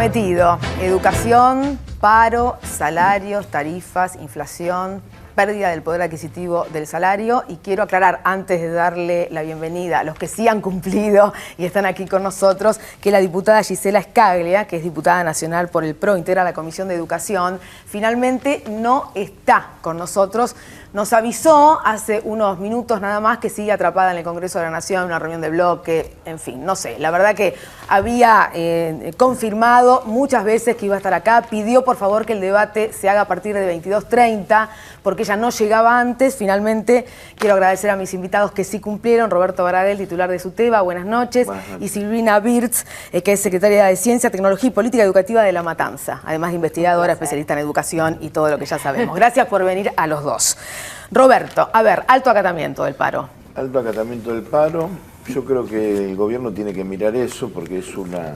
prometido. Educación, paro, salarios, tarifas, inflación, pérdida del poder adquisitivo del salario. Y quiero aclarar, antes de darle la bienvenida a los que sí han cumplido y están aquí con nosotros, que la diputada Gisela Scaglia, que es diputada nacional por el PRO, integra la Comisión de Educación, finalmente no está con nosotros. Nos avisó hace unos minutos nada más que sigue atrapada en el Congreso de la Nación, en una reunión de bloque, en fin, no sé. La verdad que había confirmado muchas veces que iba a estar acá, pidió por favor que el debate se haga a partir de 22:30, porque ella no llegaba antes. Finalmente quiero agradecer a mis invitados que sí cumplieron: Roberto Baradel, titular de SUTEBA, buenas noches, y Silvina Birtz, que es secretaria de Ciencia, Tecnología y Política Educativa de La Matanza, además de investigadora, especialista en educación y todo lo que ya sabemos. Gracias por venir a los dos. Roberto, a ver, alto acatamiento del paro. Alto acatamiento del paro. Yo creo que el gobierno tiene que mirar eso porque es una...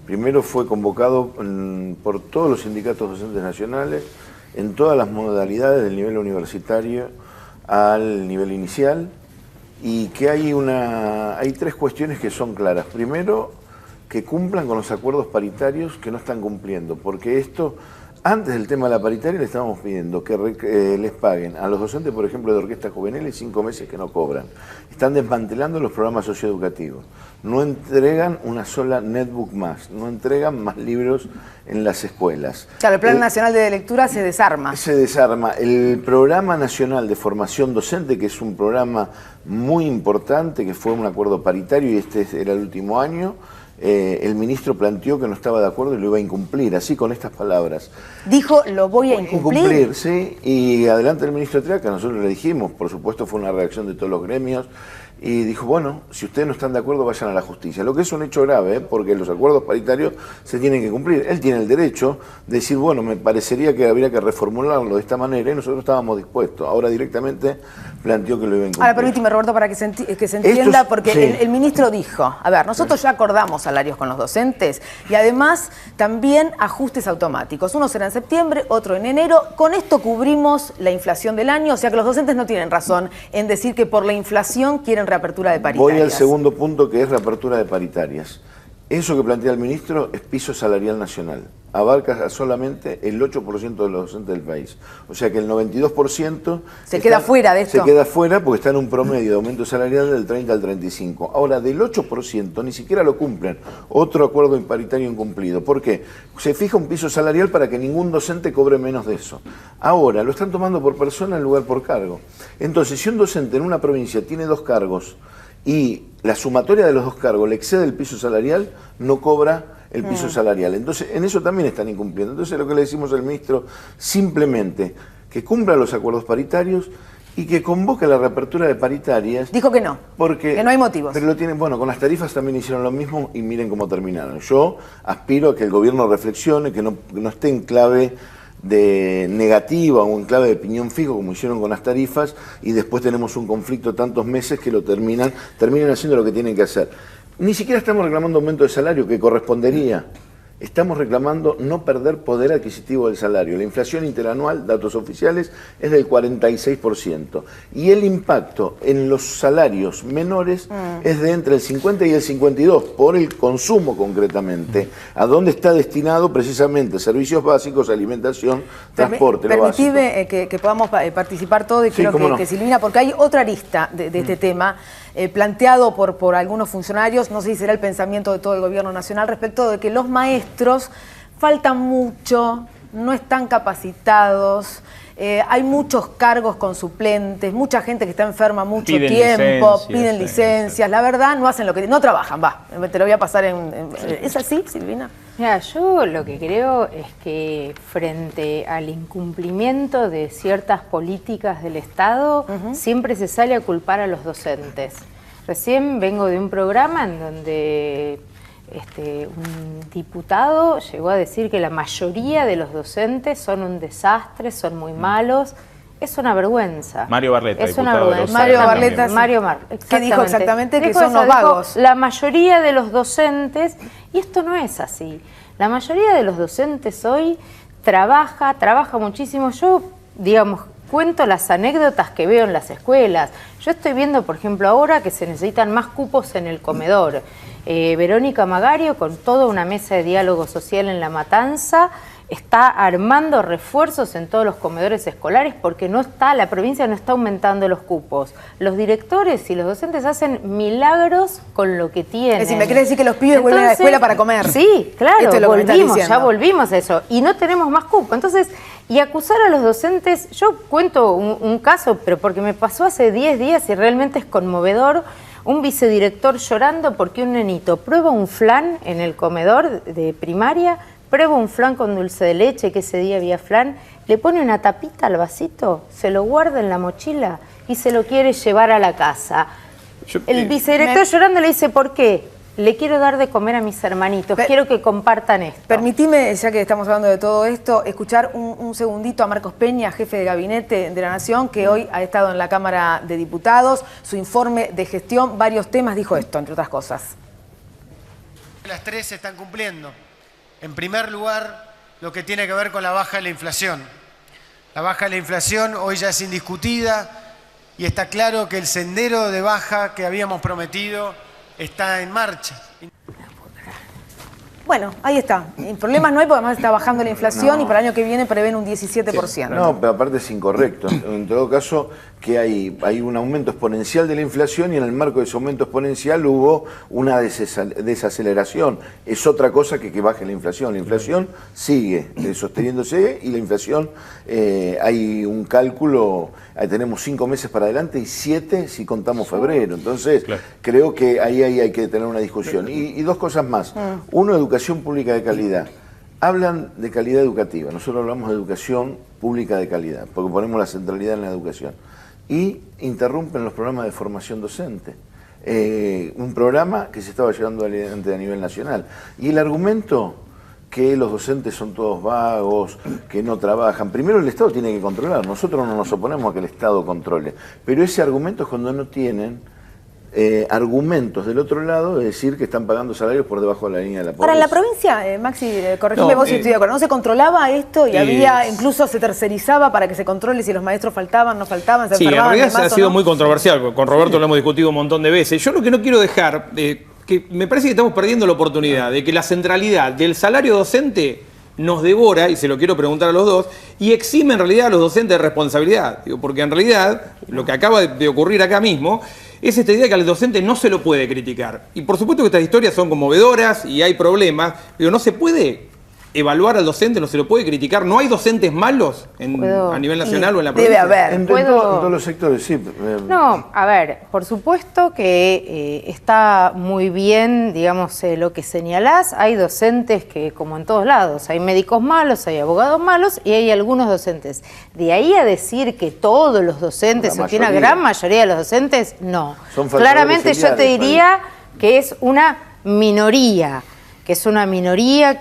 Primero fue convocado por todos los sindicatos docentes nacionales en todas las modalidades del nivel universitario al nivel inicial, y que hay tres cuestiones que son claras. Primero, que cumplan con los acuerdos paritarios que no están cumpliendo, porque esto... Antes del tema de la paritaria le estábamos pidiendo que les paguen a los docentes, por ejemplo, de orquestas juveniles, 5 meses que no cobran. Están desmantelando los programas socioeducativos. No entregan una sola netbook más, no entregan más libros en las escuelas. Claro, el Plan Nacional de Lectura se desarma. Se desarma. El Programa Nacional de Formación Docente, que es un programa muy importante, que fue un acuerdo paritario y este era el último año, el ministro planteó que no estaba de acuerdo y lo iba a incumplir, así con estas palabras. Dijo, lo voy a incumplir. Sí, y adelante el ministro Triaca, nosotros le dijimos, por supuesto fue una reacción de todos los gremios, y dijo, bueno, si ustedes no están de acuerdo, vayan a la justicia. Lo que es un hecho grave, porque los acuerdos paritarios se tienen que cumplir. Él tiene el derecho de decir, bueno, me parecería que habría que reformularlo de esta manera, y nosotros estábamos dispuestos. Ahora directamente planteó que lo iba a incumplir. Ahora, permíteme, Roberto, para que se entienda, porque sí. el ministro dijo, a ver, nosotros ya acordamos salarios con los docentes, y además también ajustes automáticos. Uno será en septiembre, otro en enero. Con esto cubrimos la inflación del año, o sea que los docentes no tienen razón en decir que por la inflación quieren reapertura de paritarias. Voy al segundo punto, que es reapertura de paritarias. Eso que plantea el ministro es piso salarial nacional. Abarca solamente el 8% de los docentes del país. O sea que el 92% se queda fuera de esto. Se queda fuera porque está en un promedio de aumento salarial del 30 al 35. Ahora, del 8% ni siquiera lo cumplen. Otro acuerdo paritario incumplido. ¿Por qué? Se fija un piso salarial para que ningún docente cobre menos de eso. Ahora, lo están tomando por persona en lugar por cargo. Entonces, si un docente en una provincia tiene 2 cargos y la sumatoria de los 2 cargos le excede el piso salarial, no cobra el piso salarial. Entonces, en eso también están incumpliendo. Entonces, lo que le decimos al ministro, simplemente que cumpla los acuerdos paritarios y que convoque la reapertura de paritarias. Dijo que no, que no hay motivos. Pero lo tienen, bueno, con las tarifas también hicieron lo mismo y miren cómo terminaron. Yo aspiro a que el gobierno reflexione, que no esté en clave de negativa o en clave de piñón fijo como hicieron con las tarifas, y después tenemos un conflicto tantos meses que lo terminan haciendo lo que tienen que hacer. Ni siquiera estamos reclamando aumento de salario, que correspondería. Estamos reclamando no perder poder adquisitivo del salario. La inflación interanual, datos oficiales, es del 46%. Y el impacto en los salarios menores es de entre el 50 y el 52%, por el consumo concretamente. ¿A dónde está destinado? Precisamente servicios básicos, alimentación, transporte. Permitime que podamos participar todos, y sí, quiero que Silvina, porque hay otra arista de este tema, planteado por algunos funcionarios, no sé si será el pensamiento de todo el gobierno nacional, respecto de que los maestros faltan mucho, no están capacitados, hay muchos cargos con suplentes, mucha gente que está enferma mucho tiempo, piden licencias, la verdad no hacen lo que... no trabajan, te lo voy a pasar ¿Es así, Silvina? Mira, yo lo que creo es que frente al incumplimiento de ciertas políticas del Estado, siempre se sale a culpar a los docentes. Recién vengo de un programa en donde un diputado llegó a decir que la mayoría de los docentes son un desastre, son muy malos. Es una vergüenza. Mario Barletta, es una vergüenza. Mario Barletta, ¿qué dijo exactamente? Que son los vagos. La mayoría de los docentes, y esto no es así. La mayoría de los docentes hoy trabaja muchísimo. Yo, digamos, cuento las anécdotas que veo en las escuelas. Yo estoy viendo, por ejemplo, ahora que se necesitan más cupos en el comedor. Verónica Magario, con toda una mesa de diálogo social en La Matanza, está armando refuerzos en todos los comedores escolares porque la provincia no está aumentando los cupos. Los directores y los docentes hacen milagros con lo que tienen. Es decir, me quiere decir que los pibes vuelven a la escuela para comer. Sí, claro, Esto es lo que me estás diciendo. Ya volvimos a eso. Y no tenemos más cupos. Entonces, y acusar a los docentes, yo cuento un caso, pero porque me pasó hace 10 días y realmente es conmovedor. Un vicedirector llorando porque un nenito prueba un flan en el comedor de primaria, prueba un flan con dulce de leche, que ese día había flan, le pone una tapita al vasito, se lo guarda en la mochila y se lo quiere llevar a la casa. El vicedirector llorando le dice, ¿por qué? Le quiero dar de comer a mis hermanitos, quiero que compartan esto. Permitime, ya que estamos hablando de todo esto, escuchar un segundito a Marcos Peña, jefe de gabinete de la Nación, que hoy ha estado en la Cámara de Diputados. Su informe de gestión, varios temas, dijo esto, entre otras cosas. Las tres se están cumpliendo. En primer lugar, lo que tiene que ver con la baja de la inflación. La baja de la inflación hoy ya es indiscutida y está claro que el sendero de baja que habíamos prometido está en marcha. Bueno, ahí está. Problemas no hay porque además está bajando la inflación y para el año que viene prevén un 17%. Sí. No, pero aparte es incorrecto. En todo caso, que hay un aumento exponencial de la inflación y en el marco de ese aumento exponencial hubo una desaceleración. Es otra cosa que baje la inflación. La inflación sigue sosteniéndose y la inflación, hay un cálculo, tenemos 5 meses para adelante y 7 si contamos febrero. Entonces, creo que ahí hay que tener una discusión. Y dos cosas más. Uno, educación pública de calidad. Hablan de calidad educativa, nosotros hablamos de educación pública de calidad, porque ponemos la centralidad en la educación. Y interrumpen los programas de formación docente. Un programa que se estaba llevando adelante a nivel nacional. Y el argumento que los docentes son todos vagos, que no trabajan. Primero el Estado tiene que controlar, nosotros no nos oponemos a que el Estado controle, pero ese argumento es cuando no tienen argumentos del otro lado de decir que están pagando salarios por debajo de la línea de la pobreza. Ahora, en la provincia, Maxi, corregime vos si estoy de acuerdo, ¿no se controlaba esto y había, incluso se tercerizaba para que se controle si los maestros faltaban, no faltaban, se enfermaban? Sí, en realidad ha sido muy controversial, con Roberto lo hemos discutido un montón de veces. Yo lo que no quiero dejar, que me parece que estamos perdiendo la oportunidad de que la centralidad del salario docente nos devora, y se lo quiero preguntar a los dos, y exime en realidad a los docentes de responsabilidad. Porque en realidad, lo que acaba de ocurrir acá mismo, es esta idea que al docente no se lo puede criticar. Y por supuesto que estas historias son conmovedoras y hay problemas, pero no se puede evaluar al docente, no se lo puede criticar. ¿No hay docentes malos a nivel nacional o en la provincia? Debe haber. En todos los sectores, sí. No, a ver, por supuesto que está muy bien, digamos, lo que señalás. Hay docentes que, como en todos lados, hay médicos malos, hay abogados malos y hay algunos docentes. De ahí a decir que todos los docentes, o que una gran mayoría de los docentes, no. Claramente yo te diría que es una minoría.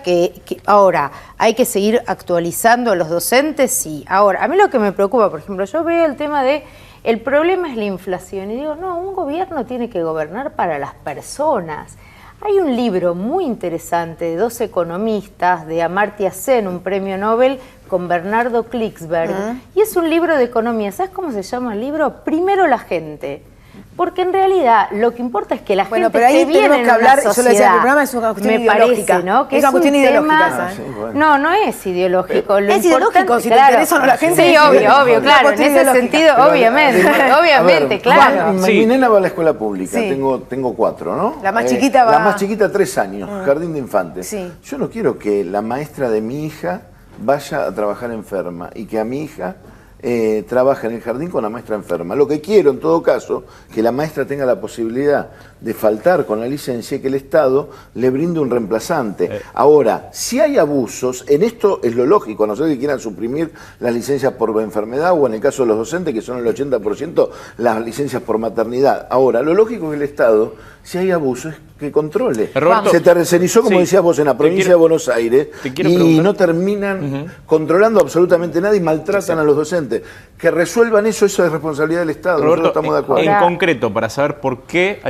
Que ahora hay que seguir actualizando a los docentes, sí. Ahora, a mí lo que me preocupa, por ejemplo, yo veo el tema de, el problema es la inflación, y digo, no, un gobierno tiene que gobernar para las personas. Hay un libro muy interesante de 2 economistas, de Amartya Sen, un premio Nobel, con Bernardo Klicksberg, y es un libro de economía. ¿Sabes cómo se llama el libro? Primero la gente. Porque en realidad lo que importa es que la gente pero ahí esté bien en que hablar, una sociedad. yo le decía, el programa es una cuestión ideológica. Parece, ¿no? Que es una cuestión ideológica. Sí, bueno. No, no es ideológico. Es ideológico, si te interesa o no la gente. Sí, obvio, claro. En ese sentido, Pero, obviamente, claro. Mi nena va a la escuela pública, tengo 4, ¿no? La más chiquita va... La más chiquita 3 años, jardín de infantes. Sí. Yo no quiero que la maestra de mi hija vaya a trabajar enferma y que a mi hija trabaja en el jardín con la maestra enferma. Lo que quiero, en todo caso, que la maestra tenga la posibilidad de faltar con la licencia y que el Estado le brinde un reemplazante. Ahora, si hay abusos, en esto es lo lógico, a no ser que quieran suprimir las licencias por enfermedad o en el caso de los docentes, que son el 80%, las licencias por maternidad. Ahora, lo lógico es que el Estado, si hay abusos, que controle. Roberto, se tercerizó, como decías vos, en la provincia de Buenos Aires y no terminan controlando absolutamente nada y maltratan a los docentes. Que resuelvan eso es responsabilidad del Estado. Roberto, nosotros estamos de acuerdo. En concreto, para saber por qué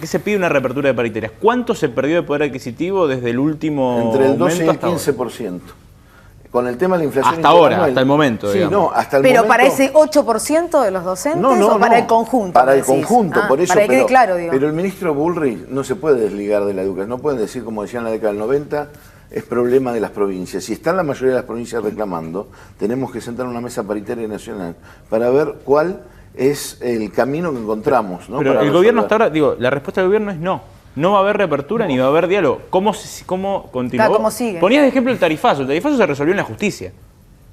se pide una reapertura de paritarias, ¿cuánto se perdió de poder adquisitivo desde el último entre el 12 y el hasta 15%. con el tema de la inflación. Hasta ahora, hasta el momento, sí, digamos. no, hasta el ¿Pero momento, para ese 8% de los docentes o para el conjunto? Para el decís? conjunto, por eso. Para que quede claro, digo. Pero el ministro Bullrich no se puede desligar de la educación. No pueden decir, como decían en la década del 90, es problema de las provincias. Si están la mayoría de las provincias reclamando, tenemos que sentar en una mesa paritaria nacional para ver cuál es el camino que encontramos, ¿no? Pero para el gobierno resolver. hasta ahora, digo, la respuesta del gobierno es no. No va a haber reapertura ni va a haber diálogo. ¿Cómo continuó? Claro, ¿cómo sigue? Ponías de ejemplo el tarifazo. El tarifazo se resolvió en la justicia.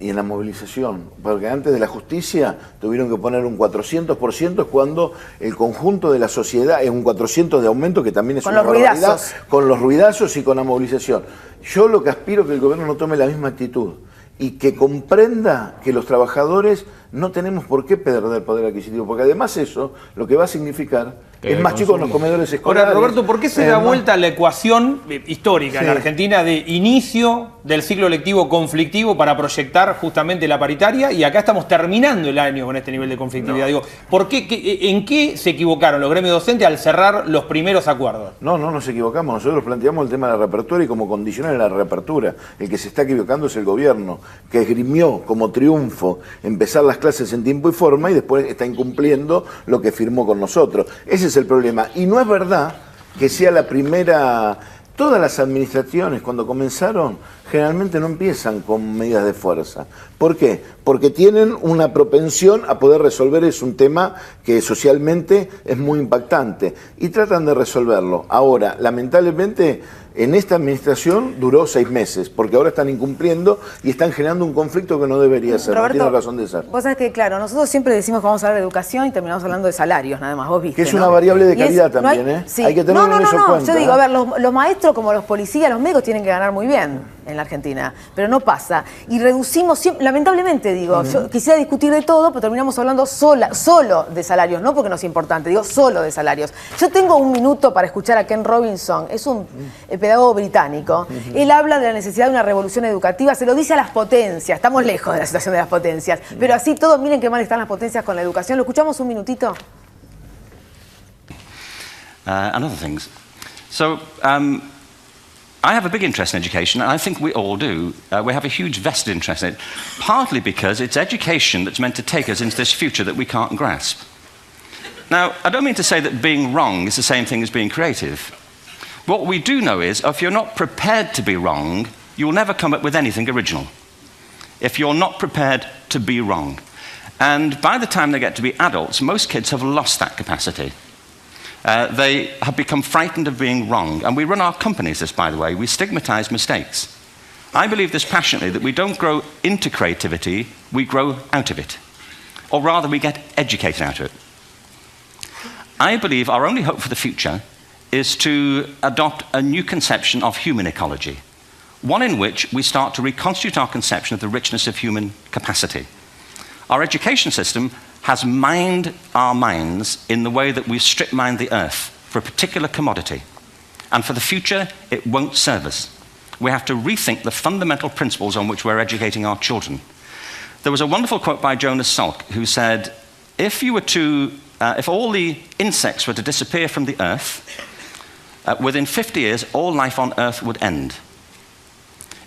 Y en la movilización, porque antes de la justicia tuvieron que poner un 400% cuando el conjunto de la sociedad es un 400% de aumento, que también es Con una los barbaridad, ruidazos. con los ruidazos y con la movilización. Yo lo que aspiro es que el gobierno no tome la misma actitud y que comprenda que los trabajadores no tenemos por qué perder poder adquisitivo, porque además eso lo que va a significar es más chicos en los comedores escolares. Ahora, Roberto, ¿por qué se da ¿no? vuelta la ecuación histórica en Sí. la Argentina de inicio del ciclo lectivo conflictivo para proyectar justamente la paritaria y acá estamos terminando el año con este nivel de conflictividad? Digo, ¿por qué, ¿en qué se equivocaron los gremios docentes al cerrar los primeros acuerdos? No nos equivocamos. Nosotros planteamos el tema de la reapertura y como condicional a la reapertura. El que se está equivocando es el gobierno, que esgrimió como triunfo empezar las clases en tiempo y forma y después está incumpliendo lo que firmó con nosotros. Ese es el problema. Y no es verdad que sea la primera... Todas las administraciones cuando comenzaron generalmente no empiezan con medidas de fuerza. ¿Por qué? Porque tienen una propensión a poder resolver, es un tema que socialmente es muy impactante y tratan de resolverlo. Ahora, lamentablemente, en esta administración duró 6 meses, porque ahora están incumpliendo y están generando un conflicto que no debería ser, Roberto, no tiene razón de ser. Vos sabés que, claro, nosotros siempre decimos que vamos a hablar de educación y terminamos hablando de salarios, nada más, vos viste, Que es ¿no? una variable de Y es- calidad no hay- también, ¿eh? Sí. Hay que tenerlo en eso en cuenta, yo digo, ¿eh? a ver, los maestros como los policías, los médicos tienen que ganar muy bien en la Argentina, pero no pasa. Y reducimos, lamentablemente digo, yo quisiera discutir de todo, pero terminamos hablando solo de salarios, no porque no es importante, digo solo de salarios. Yo tengo un minuto para escuchar a Ken Robinson, es un pedagogo británico. Él habla de la necesidad de una revolución educativa, se lo dice a las potencias, estamos lejos de la situación de las potencias, pero así todos, miren qué mal están las potencias con la educación. ¿Lo escuchamos un minutito? And other things. So I have a big interest in education, and I think we all do. We have a huge vested interest in it, partly because it's education that's meant to take us into this future that we can't grasp. Now, I don't mean to say that being wrong is the same thing as being creative. What we do know is, if you're not prepared to be wrong, you'll never come up with anything original. If you're not prepared to be wrong. And by the time they get to be adults, most kids have lost that capacity. They have become frightened of being wrong. And we run our companies this, by the way. We stigmatize mistakes. I believe this passionately, that we don't grow into creativity, we grow out of it. Or rather, we get educated out of it. I believe our only hope for the future is to adopt a new conception of human ecology. One in which we start to reconstitute our conception of the richness of human capacity. Our education system has mined our minds in the way that we've strip mined the earth for a particular commodity. And for the future, it won't serve us. We have to rethink the fundamental principles on which we're educating our children. There was a wonderful quote by Jonas Salk, who said, if all the insects were to disappear from the earth, within 50 years, all life on earth would end.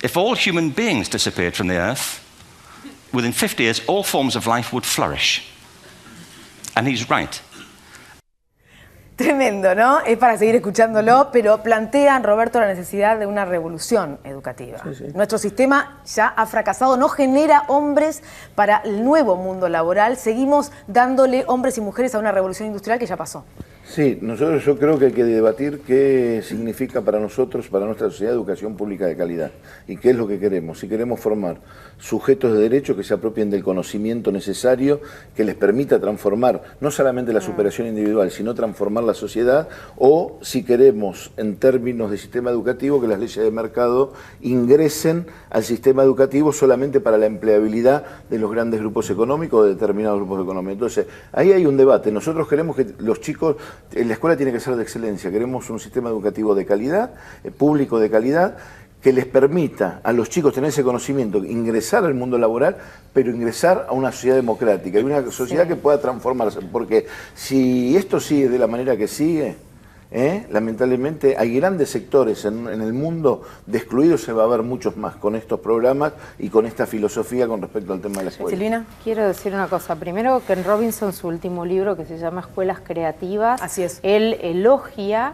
If all human beings disappeared from the earth, within 50 years, all forms of life would flourish. And he's right. Tremendo, ¿no? Es para seguir escuchándolo, pero plantean, Roberto, la necesidad de una revolución educativa. Sí. Nuestro sistema ya ha fracasado, no genera hombres para el nuevo mundo laboral. Seguimos dándole hombres y mujeres a una revolución industrial que ya pasó. Sí, yo creo que hay que debatir qué significa para nosotros, para nuestra sociedad, educación pública de calidad y qué es lo que queremos. Si queremos formar sujetos de derecho que se apropien del conocimiento necesario, que les permita transformar no solamente la superación individual, sino transformar la sociedad, o si queremos, en términos de sistema educativo, que las leyes de mercado ingresen al sistema educativo solamente para la empleabilidad de los grandes grupos económicos o de determinados grupos económicos. Entonces, ahí hay un debate. Nosotros queremos que los chicos... La escuela tiene que ser de excelencia, queremos un sistema educativo de calidad, público de calidad, que les permita a los chicos tener ese conocimiento, ingresar al mundo laboral, pero ingresar a una sociedad democrática, y una sociedad que pueda transformarse, porque si esto sigue de la manera que sigue, lamentablemente hay grandes sectores en el mundo de excluidos, se va a ver muchos más con estos programas y con esta filosofía con respecto al tema de la escuela. Silvina. Quiero decir una cosa. Primero, Ken Robinson, su último libro que se llama Escuelas Creativas, Así es. él elogia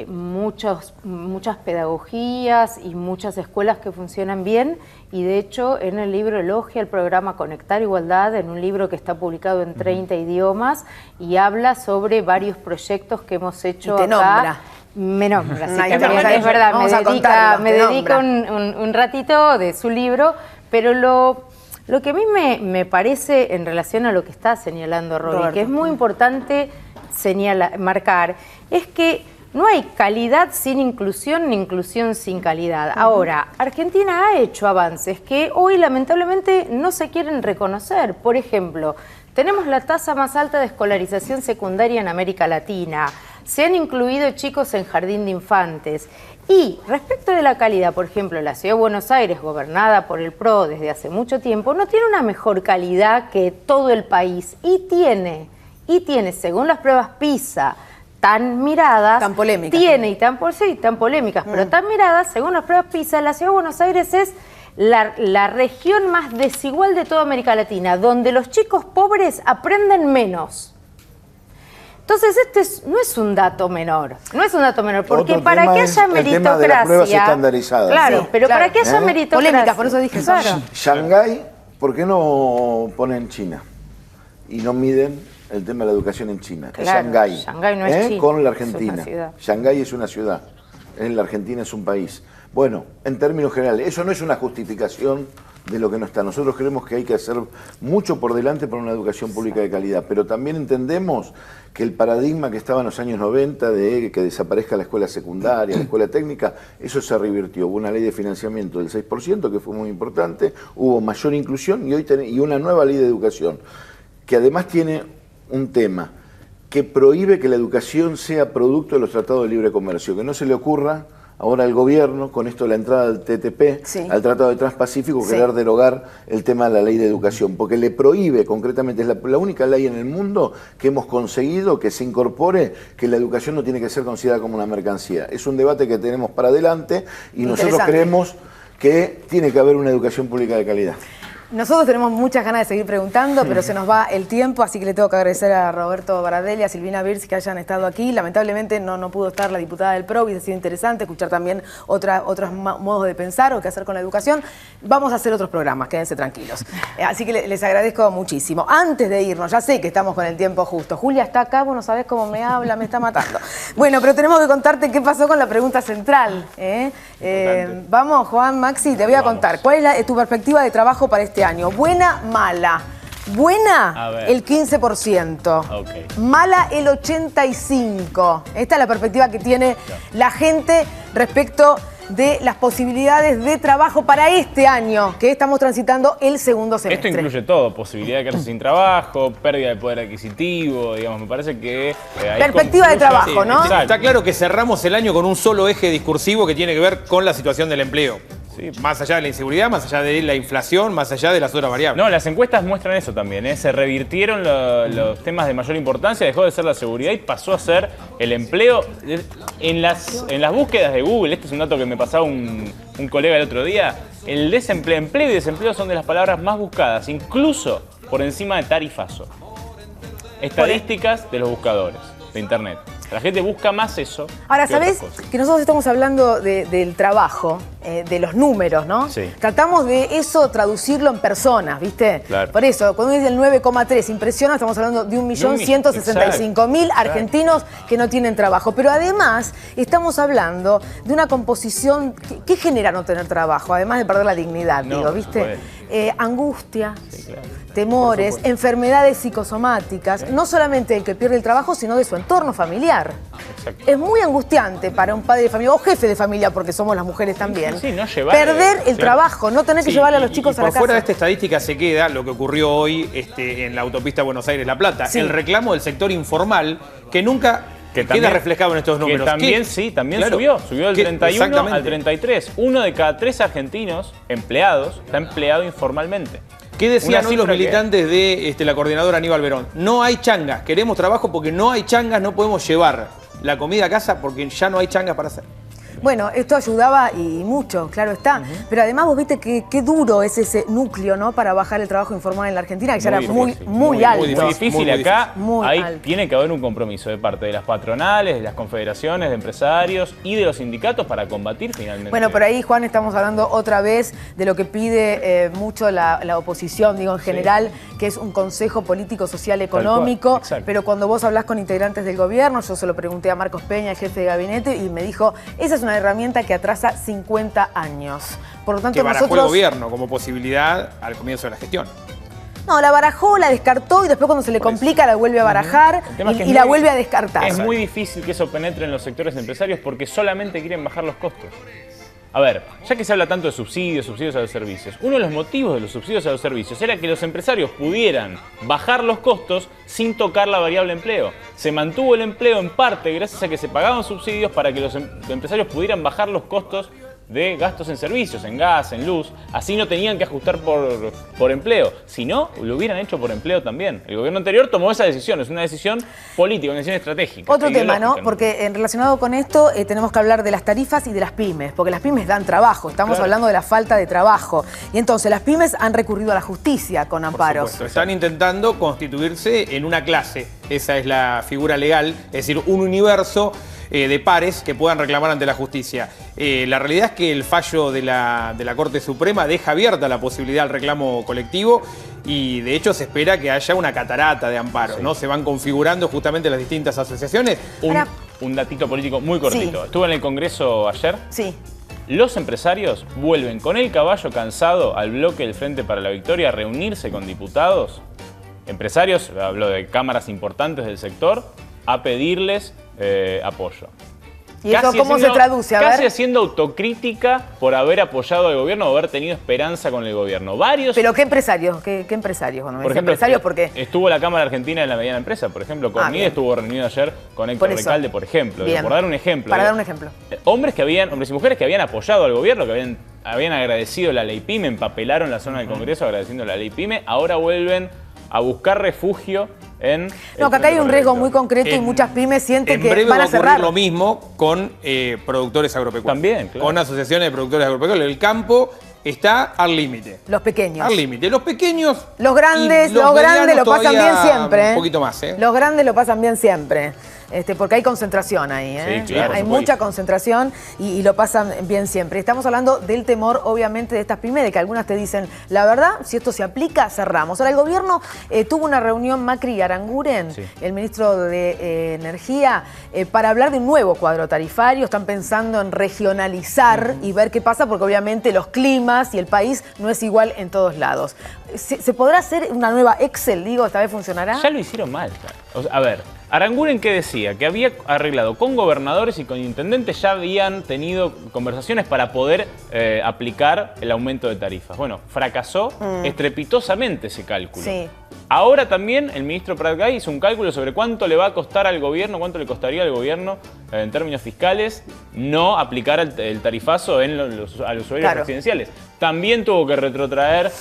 muchas pedagogías y muchas escuelas que funcionan bien, y de hecho en el libro elogia el programa Conectar Igualdad, en un libro que está publicado en 30 idiomas, y habla sobre varios proyectos que hemos hecho y te acá. Nombra. Me nombra, así Ahí que está, es verdad, vamos a contarlos, me te dedica nombra. un ratito de su libro, pero lo que a mí me parece en relación a lo que está señalando Roby, que es muy importante marcar, es que no hay calidad sin inclusión ni inclusión sin calidad. Ahora, Argentina ha hecho avances que hoy lamentablemente no se quieren reconocer. Por ejemplo, tenemos la tasa más alta de escolarización secundaria en América Latina. Se han incluido chicos en jardín de infantes. Y respecto de la calidad, por ejemplo, la Ciudad de Buenos Aires, gobernada por el PRO desde hace mucho tiempo, no tiene una mejor calidad que todo el país. Y tiene, según las pruebas PISA, tan miradas, tan polémicas, tan polémicas, pero tan miradas, según las pruebas PISA, la Ciudad de Buenos Aires es la región más desigual de toda América Latina, donde los chicos pobres aprenden menos. Entonces, no es un dato menor, porque Otro para tema que es haya el meritocracia, tema de las pruebas estandarizadas. claro, Sí, pero claro. para que haya meritocracia, Polémicas, por eso dije eso. claro. Shanghái, ¿por qué no ponen China? Y no miden el tema de la educación en China. Claro, Es Shanghái. Shanghái no es China, con la es Argentina. una ciudad. Shanghái es una ciudad. La Argentina es un país. Bueno, en términos generales, eso no es una justificación de lo que no está. Nosotros creemos que hay que hacer mucho por delante para una educación pública de calidad, pero también entendemos que el paradigma que estaba en los años 90 de que desaparezca la escuela secundaria, la escuela técnica, eso se revirtió. Hubo una ley de financiamiento del 6%, que fue muy importante, hubo mayor inclusión y una nueva ley de educación, que además tiene un tema que prohíbe que la educación sea producto de los tratados de libre comercio, que no se le ocurra ahora al gobierno, con esto de la entrada del TTP, Sí. al Tratado de Transpacífico, Sí. querer derogar el tema de la ley de educación, porque le prohíbe, concretamente, es la única ley en el mundo que hemos conseguido que se incorpore que la educación no tiene que ser considerada como una mercancía. Es un debate que tenemos para adelante y nosotros Interesante. creemos que tiene que haber una educación pública de calidad. Nosotros tenemos muchas ganas de seguir preguntando, pero se nos va el tiempo, así que le tengo que agradecer a Roberto Baradelli, a Silvina Birz que hayan estado aquí. Lamentablemente no pudo estar la diputada del PRO, hubiese sido interesante escuchar también otros modos de pensar o qué hacer con la educación. Vamos a hacer otros programas, quédense tranquilos. Así que les agradezco muchísimo. Antes de irnos, ya sé que estamos con el tiempo justo. Julia está acá, vos no sabés cómo me habla, me está matando. Bueno, pero tenemos que contarte qué pasó con la pregunta central. Vamos, Juan, Maxi, te voy a contar. ¿Cuál es tu perspectiva de trabajo para este año? ¿Buena, mala? Buena, el 15%. Ok. Mala, el 85%. Esta es la perspectiva que tiene la gente respecto de las posibilidades de trabajo para este año, que estamos transitando el segundo semestre. Esto incluye todo, posibilidad de quedarse sin trabajo, pérdida de poder adquisitivo, digamos, me parece que... ahí Perspectiva de confluye- trabajo, ¿no? Exacto. Está claro que cerramos el año con un solo eje discursivo que tiene que ver con la situación del empleo. Sí. Más allá de la inseguridad, más allá de la inflación, más allá de las otras variables. No, las encuestas muestran eso también, ¿eh? Se revirtieron los temas de mayor importancia, dejó de ser la seguridad y pasó a ser el empleo. En las búsquedas de Google, este es un dato que me pasaba un colega el otro día, el empleo y desempleo son de las palabras más buscadas, incluso por encima de tarifazo. Estadísticas de los buscadores de internet. La gente busca más eso. Ahora, que otras ¿sabés cosas. que nosotros estamos hablando del trabajo, de los números, ¿no? Sí. Tratamos de eso traducirlo en personas, ¿viste? Claro. Por eso, cuando dice el 9,3 impresiona, estamos hablando de 1.165.000 argentinos que no tienen trabajo. Pero además, estamos hablando de una composición que genera no tener trabajo, además de perder la dignidad, No, digo, ¿viste? puede. Angustia, claro. temores, Por supuesto. enfermedades psicosomáticas, no solamente el que pierde el trabajo, sino de su entorno familiar. Exacto. Es muy angustiante para un padre de familia o jefe de familia, porque somos las mujeres también, Sí, no llevar, perder el claro. trabajo, no tener que Sí, llevarle a los y chicos a la por fuera de casa. esta estadística se queda lo que ocurrió hoy en la autopista Buenos Aires-La Plata. Sí. El reclamo del sector informal que nunca queda también- reflejado en estos números. Que también, ¿Qué? sí, también Claro. subió del ¿Qué? 31 Exactamente. al 33. 1 de cada 3 argentinos empleados está empleado informalmente. ¿Qué decían Una hoy los cifra que- militantes de la coordinadora Aníbal Verón? No hay changas, queremos trabajo porque no hay changas, no podemos llevar la comida a casa porque ya no hay changas para hacer. Bueno, esto ayudaba y mucho, claro está. Pero además vos viste que qué duro es ese núcleo, ¿no? Para bajar el trabajo informal en la Argentina, que ya era muy alto. Muy difícil. Acá alto. Tiene que haber un compromiso de parte de las patronales, de las confederaciones, de empresarios y de los sindicatos para combatir finalmente. Bueno, por ahí, Juan, estamos hablando otra vez de lo que pide mucho la oposición, digo, en general, que es un consejo político, social, económico. Pero cuando vos hablás con integrantes del gobierno, yo se lo pregunté a Marcos Peña, el jefe de gabinete, y me dijo, esa es una herramienta que atrasa 50 años. Por lo tanto, que barajó el gobierno como posibilidad al comienzo de la gestión. No, la barajó, la descartó y después cuando se le complica la vuelve a barajar y la vuelve a descartar. Es muy difícil que eso penetre en los sectores empresarios porque solamente quieren bajar los costos. A ver, ya que se habla tanto de subsidios a los servicios, uno de los motivos de los subsidios a los servicios era que los empresarios pudieran bajar los costos sin tocar la variable empleo. Se mantuvo el empleo en parte gracias a que se pagaban subsidios para que los empresarios pudieran bajar los costos de gastos en servicios, en gas, en luz. Así no tenían que ajustar por empleo. Si no, lo hubieran hecho por empleo también. El gobierno anterior tomó esa decisión. Es una decisión política, una decisión estratégica. Otro tema, ¿no? Porque relacionado con esto tenemos que hablar de las tarifas y de las pymes. Porque las pymes dan trabajo. Estamos hablando de la falta de trabajo. Y entonces las pymes han recurrido a la justicia con amparos. Están intentando constituirse en una clase. Esa es la figura legal. Es decir, un universo de pares que puedan reclamar ante la justicia. La realidad es que el fallo de la Corte Suprema deja abierta la posibilidad del reclamo colectivo y de hecho se espera que haya una catarata de amparos, ¿no? Se van configurando justamente las distintas asociaciones. Un datito político muy cortito. Estuve en el Congreso ayer. Sí. Los empresarios vuelven con el caballo cansado al bloque del Frente para la Victoria a reunirse con diputados, empresarios, hablo de cámaras importantes del sector, a pedirles apoyo. ¿Y eso cómo se traduce? A casi ver. haciendo autocrítica por haber apoyado al gobierno o haber tenido esperanza con el gobierno. Varios. ¿Pero qué empresarios? ¿Qué empresarios? Cuando me por dicen ejemplo, empresarios, ¿por qué? Estuvo la Cámara Argentina de la Mediana Empresa, por ejemplo. Cornide estuvo reunido ayer con Héctor Recalde, por ejemplo. Por dar un ejemplo. Para dar un ejemplo. Hombres y mujeres que habían apoyado al gobierno, que habían agradecido la ley PYME, empapelaron la zona del Congreso agradeciendo la ley PYME, ahora vuelven a buscar refugio en... No, que acá hay un riesgo muy concreto y muchas pymes sienten que van a cerrar. Lo mismo con productores agropecuarios. También, claro. Con asociaciones de productores agropecuarios. El campo está al límite. Los pequeños. Al límite. Los pequeños... Los grandes lo pasan bien siempre. Un poquito más, ¿eh? Los grandes lo pasan bien siempre. Porque hay concentración ahí, ¿eh? Sí, claro, hay mucha concentración y lo pasan bien siempre. Estamos hablando del temor, obviamente, de estas pymes, de que algunas te dicen, la verdad, si esto se aplica, cerramos. Ahora, el gobierno tuvo una reunión Macri y Aranguren, el ministro de Energía, para hablar de un nuevo cuadro tarifario. Están pensando en regionalizar y ver qué pasa, porque obviamente los climas y el país no es igual en todos lados. ¿Se podrá hacer una nueva Excel, digo, esta vez funcionará? Ya lo hicieron mal. O sea, a ver, Aranguren, ¿qué decía? Que había arreglado con gobernadores y con intendentes, ya habían tenido conversaciones para poder aplicar el aumento de tarifas. Bueno, fracasó estrepitosamente ese cálculo. Sí. Ahora también el ministro Prat-Gay hizo un cálculo sobre cuánto le va a costar al gobierno, cuánto le costaría al gobierno en términos fiscales no aplicar el tarifazo a los usuarios residenciales. También tuvo que retrotraer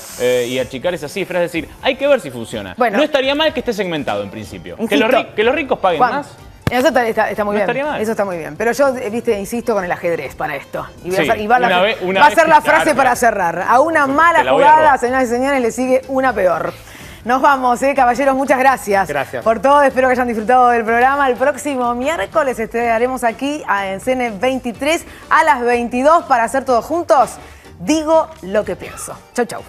y achicar esas cifras, es decir, hay que ver si funciona. Bueno, no estaría mal que esté segmentado en principio. Que los ricos paguen más. Eso está muy bien. Mal. Eso está muy bien. Pero yo, insisto con el ajedrez para esto. Y va a ser la frase para cerrar. A una mala jugada, señoras y señores, le sigue una peor. Nos vamos, caballeros, muchas gracias. Gracias por todo. Espero que hayan disfrutado del programa. El próximo miércoles estaremos aquí en CN23 a las 22 para hacer todos juntos. Digo lo que pienso. Chau, chau.